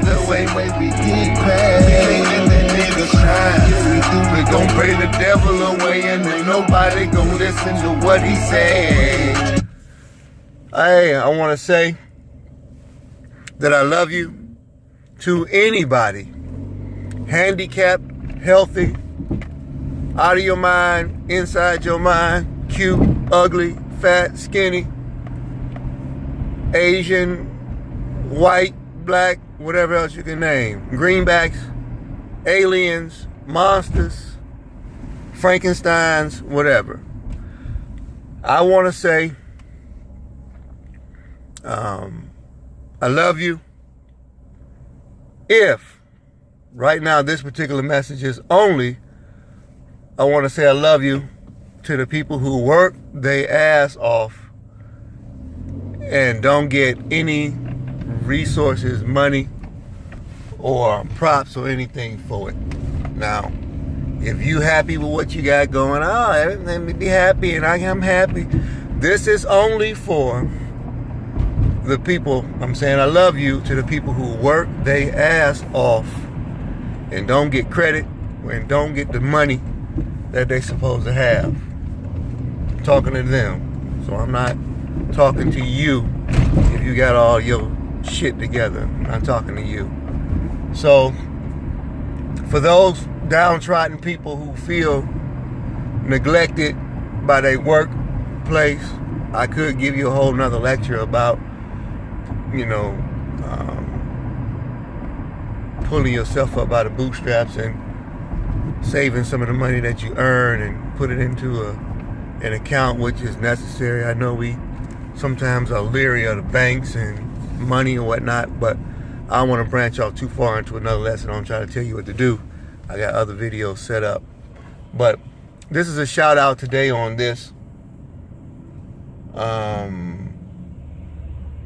the way we get paid. We ain't let that nigga shine. If we do, we gon' pray the devil away, and then nobody gon' listen to what he said. Hey, I want to say that I love you to anybody, handicapped, healthy, out of your mind, inside your mind, cute, ugly, fat, skinny, Asian, white, black, whatever else you can name, greenbacks, aliens, monsters, Frankensteins, whatever. I want to say I love you. If right now this particular message is only, I want to say I love you to the people who work their ass off and don't get any resources, money, or props or anything for it. Now, if you happy with what you got going on, let me be happy, and I am happy. This is only for the people. I'm saying I love you to the people who work their ass off and don't get credit and don't get the money that they supposed to have. I'm talking to them. So I'm not talking to you if you got all your shit together. I'm talking to you. So for those downtrodden people who feel neglected by their workplace, I could give you a whole nother lecture about, pulling yourself up by the bootstraps and saving some of the money that you earn and put it into an account, which is necessary. I know we sometimes are leery of the banks and money and whatnot, but I don't want to branch off too far into another lesson. I'm trying to tell you what to do. I got other videos set up. But this is a shout out today on this.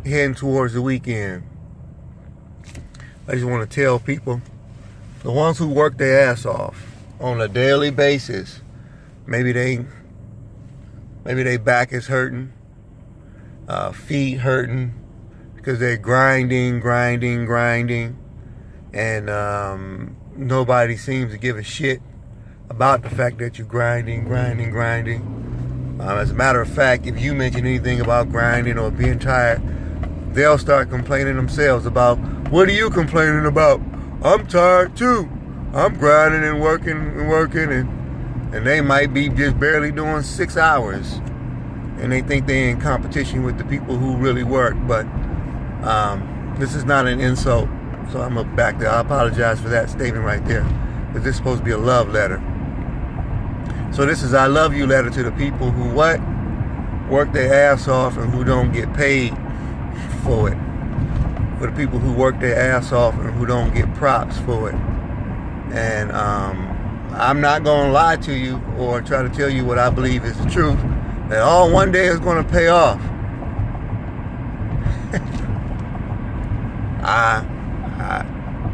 Heading towards the weekend. I just want to tell people, the ones who work their ass off on a daily basis, maybe they back is hurting, feet hurting, because they're grinding, and nobody seems to give a shit about the fact that you're grinding. As a matter of fact, if you mention anything about grinding or being tired, they'll start complaining themselves about, what are you complaining about? I'm tired too. I'm grinding and working, and they might be just barely doing 6 hours, and they think they're in competition with the people who really work. But this is not an insult, so I'm gonna back there. I apologize for that statement right there, because this is supposed to be a love letter. So this is I love you letter to the people who work their ass off and who don't get paid for it. For the people who work their ass off and who don't get props for it. And I'm not gonna lie to you or try to tell you what I believe is the truth, that all one day is gonna pay off.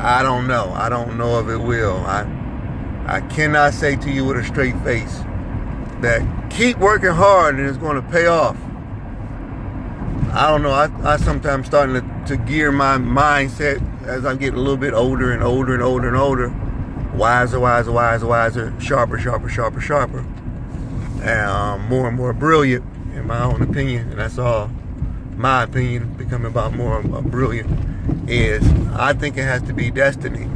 I don't know. I don't know if it will. I cannot say to you with a straight face that keep working hard and it's going to pay off. I don't know. I sometimes starting to gear my mindset as I'm getting a little bit older and older. Wiser, sharper. And more and more brilliant in my own opinion. And that's all my opinion, becoming about more brilliant, is I think it has to be destiny.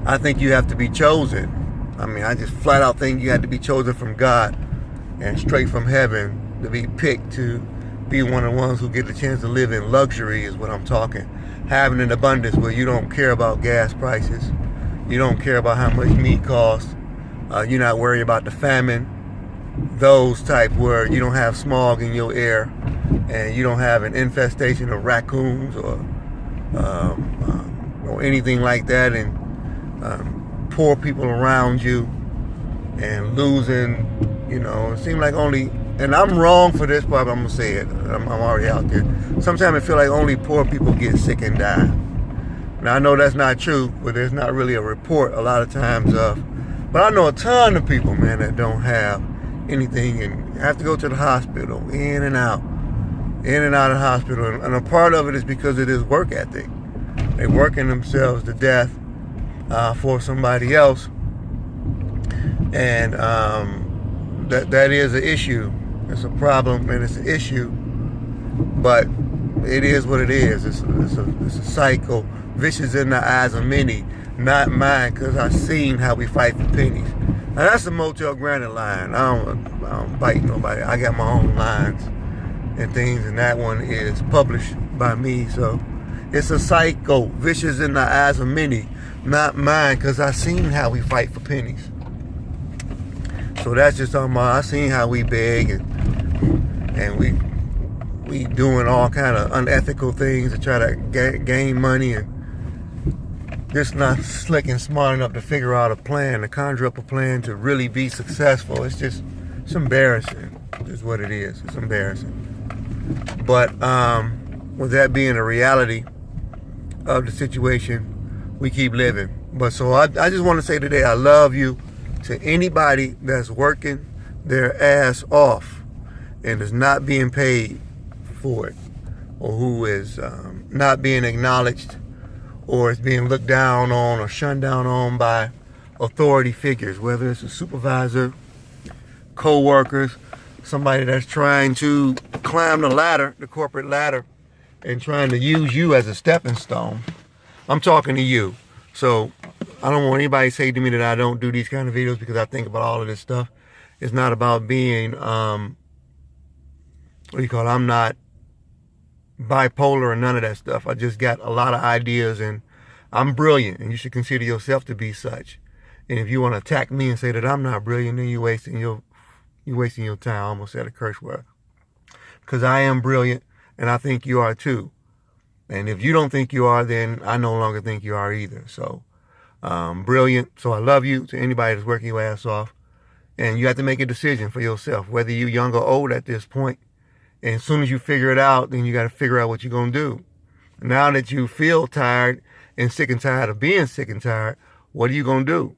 I think you have to be chosen. I mean, I just flat out think you have to be chosen from God and straight from heaven to be picked to be one of the ones who get the chance to live in luxury is what I'm talking. Having an abundance where you don't care about gas prices. You don't care about how much meat costs. You're not worried about the famine. Those type where you don't have smog in your air and you don't have an infestation of raccoons or anything like that, and poor people around you and losing, it seems like only, and I'm wrong for this part, but I'm gonna say it, I'm already out there. Sometimes I feel like only poor people get sick and die. Now I know that's not true, but there's not really a report a lot of times of, but I know a ton of people, man, that don't have anything and have to go to the hospital, in and out of the hospital, and a part of it is because of this work ethic. They working themselves to death for somebody else, and that is an issue. It's a problem and it's an issue, but it is what it is. It's a cycle, vicious in the eyes of many, not mine, because I've seen how we fight for pennies. Now that's the Motell Granite line. I don't bite nobody. I got my own lines and things, and that one is published by me. So it's a cycle, vicious in the eyes of many, not mine, because I've seen how we fight for pennies. So that's just on my. I seen how we beg and we doing all kind of unethical things to try to gain money, and just not slick and smart enough to figure out a plan, to conjure up a plan to really be successful. It's embarrassing, is what it is. It's embarrassing. But with that being a reality of the situation, we keep living. But so I just want to say today, I love you to anybody that's working their ass off and is not being paid for it, or who is not being acknowledged, or is being looked down on or shunned down on by authority figures, whether it's a supervisor, co-workers, somebody that's trying to climb the ladder, the corporate ladder, and trying to use you as a stepping stone. I'm talking to you. So I don't want anybody to say to me that I don't do these kind of videos because I think about all of this stuff. It's not about being, I'm not bipolar or none of that stuff. I just got a lot of ideas, and I'm brilliant, and you should consider yourself to be such. And if you want to attack me and say that I'm not brilliant, then you're wasting your time. I almost said a curse word. Because I am brilliant, and I think you are too. And if you don't think you are, then I no longer think you are either. So, brilliant. So I love you to anybody that's working your ass off. And you have to make a decision for yourself, whether you're young or old at this point. And as soon as you figure it out, then you got to figure out what you're going to do. Now that you feel tired and sick and tired of being sick and tired, what are you going to do?